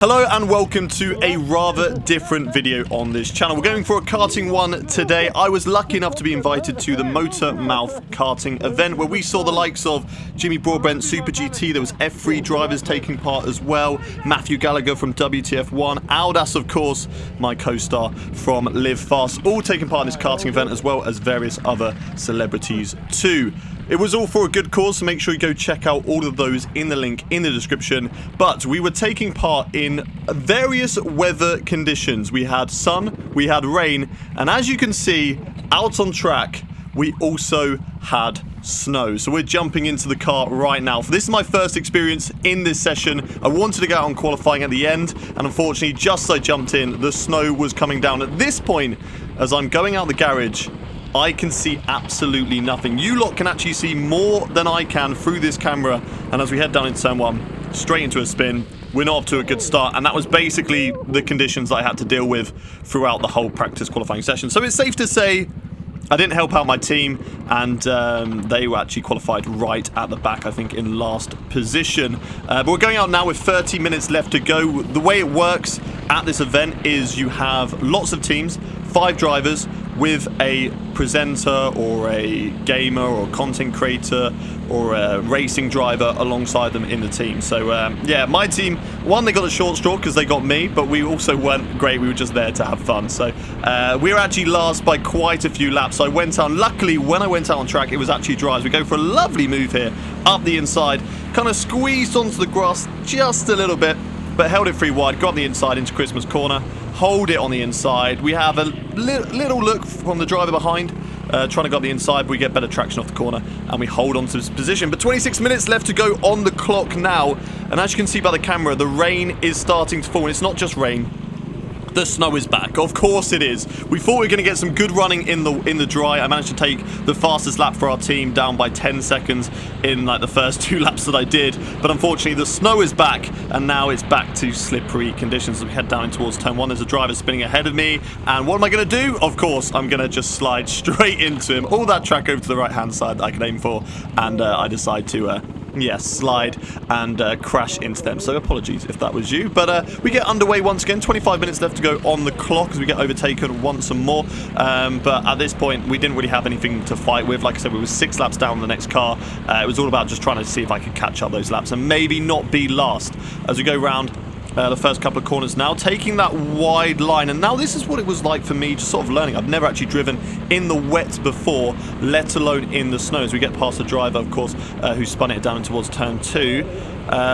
Hello and welcome to a rather different video on this channel. We're going for a karting one today. I was lucky enough to be invited to the Motor Mouth karting event where we saw the likes of Jimmy Broadbent, SuperGT, there was F3 drivers taking part as well, Matthew Gallagher from WTF1, Aldas of course, my co-star from Live Fast, all taking part in this karting event as well as various other celebrities too. It was all for a good cause, so make sure you go check out all of those in the link in the description. But we were taking part in various weather conditions. We had sun, we had rain, and as you can see, out on track, we also had snow. So we're jumping into the car right now. This is my first experience in this session. I wanted to go out on qualifying at the end, and unfortunately, just as I jumped in, the snow was coming down. At this point, as I'm going out the garage, I can see absolutely nothing. You lot can actually see more than I can through this camera. And as we head down into turn one, straight into a spin, we're not off to a good start. And that was basically the conditions that I had to deal with throughout the whole practice qualifying session. So it's safe to say I didn't help out my team, and they were actually qualified right at the back, I think, in last position. But we're going out now with 30 minutes left to go. The way it works at this event is you have lots of teams, 5 drivers, with a presenter or a gamer or content creator or a racing driver alongside them in the team. So yeah, my team, one, they got a short straw because they got me, but we also weren't great. We were just there to have fun. So we were actually last by quite a few laps. I went out, luckily when I went out on track, it was actually dry. As we go for a lovely move here up the inside, kind of squeezed onto the grass just a little bit, but held it free wide, got on the inside into Christmas corner, hold it on the inside. We have a little look from the driver behind, trying to go up the inside, but we get better traction off the corner, and we hold on to this position. But 26 minutes left to go on the clock now, and as you can see by the camera, the rain is starting to fall, and it's not just rain. The snow is back. Of course it is. We thought we were going to get some good running in the dry. I managed to take the fastest lap for our team down by 10 seconds in like the first 2 laps that I did. But unfortunately, the snow is back, and now it's back to slippery conditions as we head down towards turn 1. There's a driver spinning ahead of me. And what am I going to do? Of course, I'm going to just slide straight into him. All that track over to the right-hand side that I can aim for. And I decide to... slide and crash into them. So apologies if that was you. But we get underway once again. 25 minutes left to go on the clock as we get overtaken once and more. But at this point, we didn't really have anything to fight with. Like I said, we were 6 laps down on the next car. It was all about just trying to see if I could catch up those laps and maybe not be last as we go round the first couple of corners now, taking that wide line. And now this is what it was like for me, just sort of learning. I've never actually driven in the wet before, let alone in the snow. As we get past the driver, of course, who spun it down towards turn 2.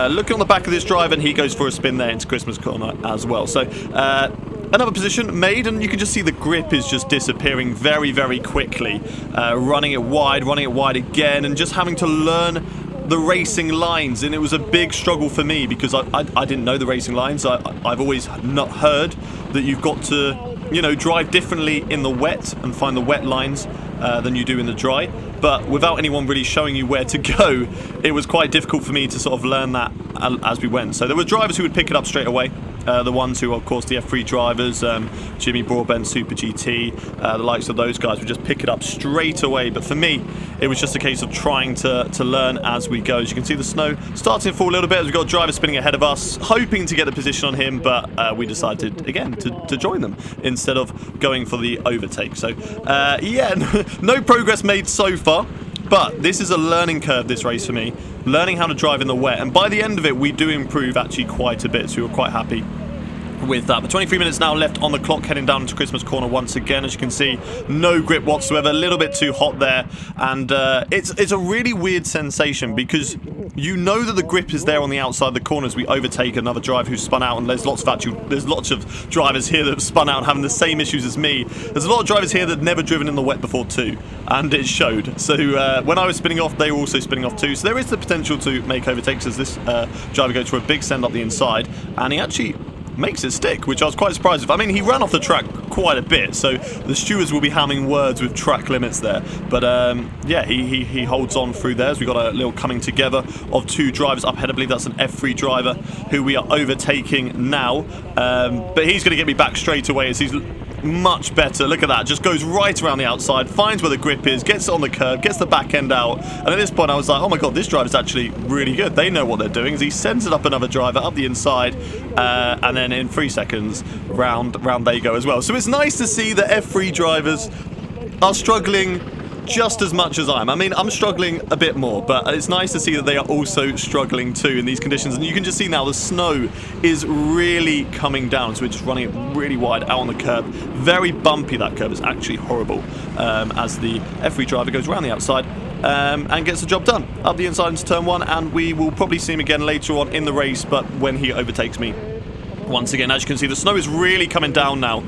Looking on the back of this driver, and he goes for a spin there into Christmas corner as well. So another position made, and you can just see the grip is just disappearing very, very quickly. Running it wide again, and just having to learn the racing lines. And it was a big struggle for me because I didn't know the racing lines. I've always not heard that you've got to, you know, drive differently in the wet and find the wet lines than you do in the dry. But without anyone really showing you where to go, it was quite difficult for me to sort of learn that as we went. So there were drivers who would pick it up straight away. The ones who, of course, the F3 drivers, Jimmy Broadbent, SuperGT, the likes of those guys would just pick it up straight away. But for me, it was just a case of trying to learn as we go. As you can see, the snow starting to fall a little bit as we've got a driver spinning ahead of us, hoping to get a position on him, but we decided, again, to join them instead of going for the overtake. So, yeah, no progress made so far. But this is a learning curve, this race for me. Learning how to drive in the wet. And by the end of it, we do improve actually quite a bit. So we were quite happy with that. But 23 minutes now left on the clock, heading down into Christmas corner once again. As you can see, no grip whatsoever, a little bit too hot there. And it's a really weird sensation because you know that the grip is there on the outside of the corners. We overtake another driver who's spun out, and there's lots of drivers here that have spun out and having the same issues as me. There's a lot of drivers here that have never driven in the wet before too, and it showed. So when I was spinning off, they were also spinning off too. So there is the potential to make overtakes as this driver goes for a big send up the inside, and he actually makes it stick, which I was quite surprised with. I mean, he ran off the track quite a bit, so the stewards will be hamming words with track limits there. But yeah, he holds on through there as we got a little coming together of 2 drivers up ahead. I believe that's an F3 driver who we are overtaking now. But he's going to get me back straight away as he's much better. Look at that, just goes right around the outside, finds where the grip is, gets it on the curb, gets the back end out, and at this point I was like, oh my god, this driver's actually really good. They know what they're doing. As he sends it up another driver, up the inside, and then in 3 seconds, round they go as well. So it's nice to see that F3 drivers are struggling just as much as I am. I mean, I'm struggling a bit more, but it's nice to see that they are also struggling too in these conditions. And you can just see now the snow is really coming down, so we're just running it really wide out on the curb. Very bumpy, that curb is actually horrible, as the F3 driver goes around the outside and gets the job done. Up the inside into turn 1, and we will probably see him again later on in the race, but when he overtakes me once again. As you can see, the snow is really coming down now.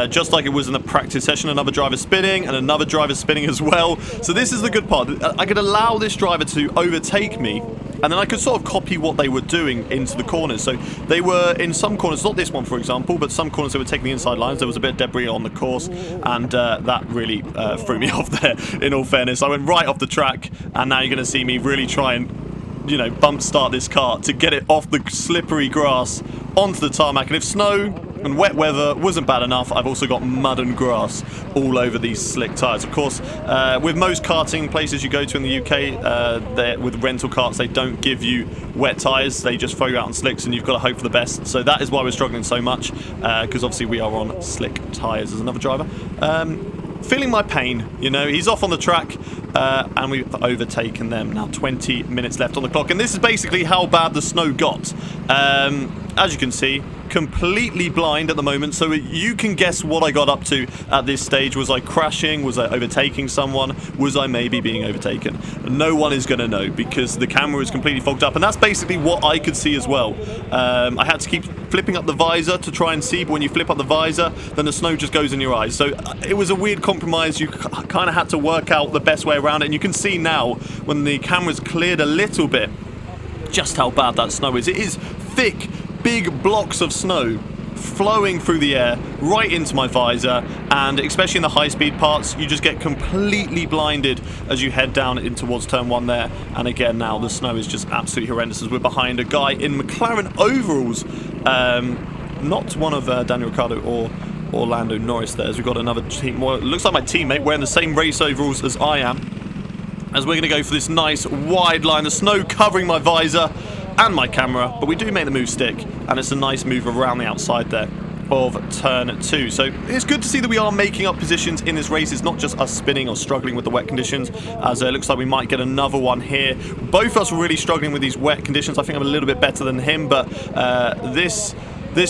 Just like it was in the practice session, another driver spinning and another driver spinning as well. So this is the good part. I could allow this driver to overtake me, and then I could sort of copy what they were doing into the corners. So they were in some corners, not this one for example, but some corners they were taking the inside lines. There was a bit of debris on the course, and that really threw me off there, in all fairness. I went right off the track, and now you're going to see me really try and, you know, bump start this kart to get it off the slippery grass onto the tarmac. And if snow and wet weather wasn't bad enough, I've also got mud and grass all over these slick tyres. Of course, with most karting places you go to in the UK, with rental karts, they don't give you wet tyres. They just throw you out on slicks, and you've got to hope for the best. So that is why we're struggling so much, because obviously we are on slick tyres. As another driver feeling my pain, you know, he's off on the track, and we've overtaken them. Now 20 minutes left on the clock, and this is basically how bad the snow got. As you can see, completely blind at the moment, so you can guess what I got up to at this stage. Was I crashing? Was I overtaking someone? Was I maybe being overtaken? No one is going to know, because the camera is completely fogged up, and that's basically what I could see as well. I had to keep flipping up the visor to try and see, but when you flip up the visor, then the snow just goes in your eyes. So it was a weird compromise. You kind of had to work out the best way around it, and you can see now, when the camera's cleared a little bit, just how bad that snow is. It is thick, big blocks of snow flowing through the air right into my visor, and especially in the high-speed parts, you just get completely blinded as you head down in towards turn 1 there. And again, now the snow is just absolutely horrendous as we're behind a guy in McLaren overalls, not one of Daniel Ricciardo or Lando Norris there, as we've got another team. Well, it looks like my teammate wearing the same race overalls as I am, as we're going to go for this nice wide line, the snow covering my visor and my camera, but we do make the move stick, and it's a nice move around the outside there of turn 2. So it's good to see that we are making up positions in this race. It's not just us spinning or struggling with the wet conditions, as it looks like we might get another one here. Both of us are really struggling with these wet conditions. I think I'm a little bit better than him, but this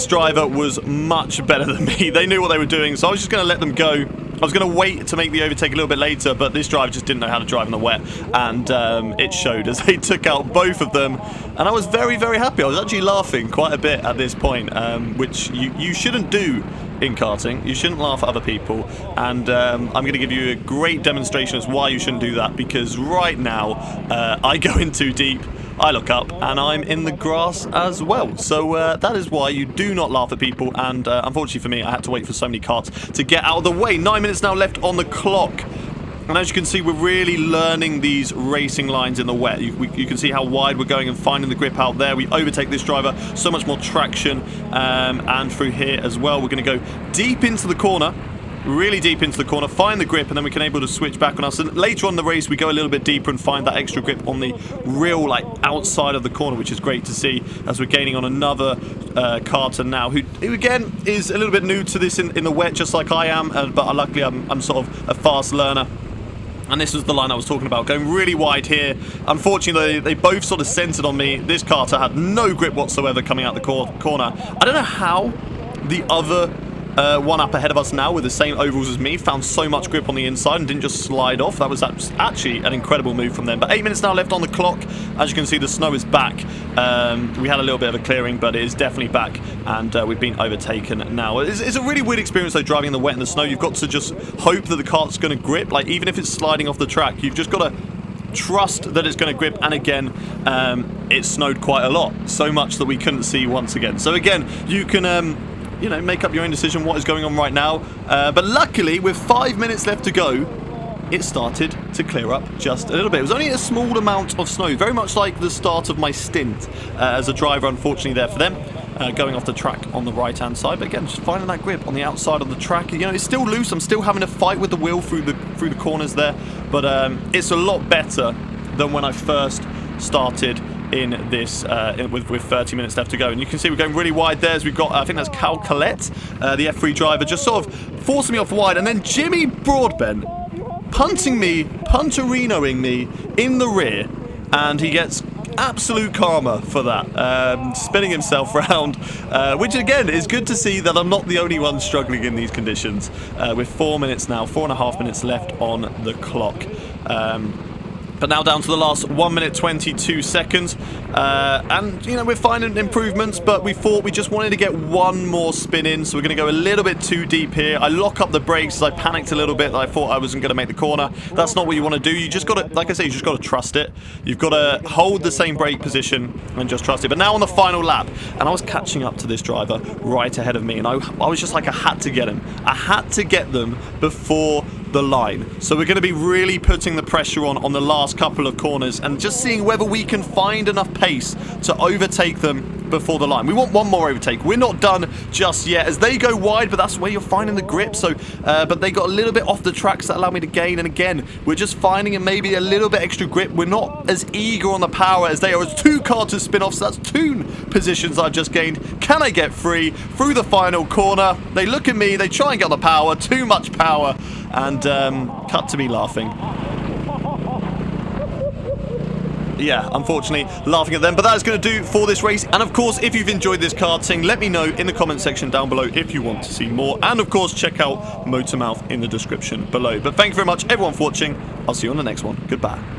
driver was much better than me. They knew what they were doing, so I was just going to let them go. I was going to wait to make the overtake a little bit later, but this driver just didn't know how to drive in the wet, and it showed as they took out both of them, and I was very, very happy. I was actually laughing quite a bit at this point, which you shouldn't do in karting. You shouldn't laugh at other people, and I'm going to give you a great demonstration as why you shouldn't do that, because right now I go in too deep. I look up and I'm in the grass as well. So that is why you do not laugh at people, and unfortunately for me, I had to wait for so many karts to get out of the way. 9 minutes now left on the clock. And as you can see, we're really learning these racing lines in the wet. You can see how wide we're going and finding the grip out there. We overtake this driver, so much more traction, and through here as well. We're going to go deep into the corner. Really deep into the corner, find the grip, and then we can able to switch back on us. And later on in the race, we go a little bit deeper and find that extra grip on the real, like, outside of the corner, which is great to see, as we're gaining on another karter now, who again is a little bit new to this in the wet, just like I am. But luckily, I'm sort of a fast learner. And this was the line I was talking about, going really wide here. Unfortunately, they both sort of centered on me. This karter had no grip whatsoever coming out the corner. I don't know how the other one up ahead of us now with the same overalls as me found so much grip on the inside and didn't just slide off. That was actually an incredible move from them. But 8 minutes now left on the clock. As you can see, the snow is back. We had a little bit of a clearing, but it is definitely back, and we've been overtaken now. It's a really weird experience though, driving in the wet and the snow. You've got to just hope that the kart's going to grip. Like, even if it's sliding off the track, you've just got to trust that it's going to grip. And again, it snowed quite a lot, so much that we couldn't see once again. So again, you can you know, make up your own decision what is going on right now. But luckily, with 5 minutes left to go, it started to clear up just a little bit. It was only a small amount of snow, very much like the start of my stint as a driver, unfortunately, there for them. going off the track on the right-hand side. But again, just finding that grip on the outside of the track. You know, it's still loose. I'm still having to fight with the wheel through the corners there. But it's a lot better than when I first started in this with 30 minutes left to go. And you can see we're going really wide there as we've got, I think that's Cal Collette, the F3 driver, just sort of forcing me off wide. And then Jimmy Broadbent punting me, punterinoing me in the rear. And he gets absolute karma for that, spinning himself around, which again is good to see that I'm not the only one struggling in these conditions, with 4 minutes now, 4.5 minutes left on the clock. But now down to the last 1 minute 22 seconds, and you know, we're finding improvements, but we thought we just wanted to get one more spin in, so we're going to go a little bit too deep here. I lock up the brakes as I panicked a little bit. I thought I wasn't going to make the corner. That's not what you want to do. You just got to, like I say, you just got to trust it. You've got to hold the same brake position and just trust it. But now on the final lap, and I was catching up to this driver right ahead of me, and I was just like, I had to get him. I had to get them before the line. So we're going to be really putting the pressure on the last couple of corners and just seeing whether we can find enough pace to overtake them before the line. We want one more overtake. We're not done just yet as they go wide, but that's where you're finding the grip. So, but they got a little bit off the tracks that allow me to gain. And again, we're just finding maybe a little bit extra grip. We're not as eager on the power as they are. As 2 cars to spin off, so that's 2 positions I've just gained. Can I get free through the final corner? They look at me, they try and get the power, too much power, and cut to me laughing. Yeah, unfortunately, laughing at them. But that is going to do for this race. And of course, if you've enjoyed this karting, let me know in the comment section down below if you want to see more. And of course, check out Motormouth in the description below. But thank you very much, everyone, for watching. I'll see you on the next one. Goodbye.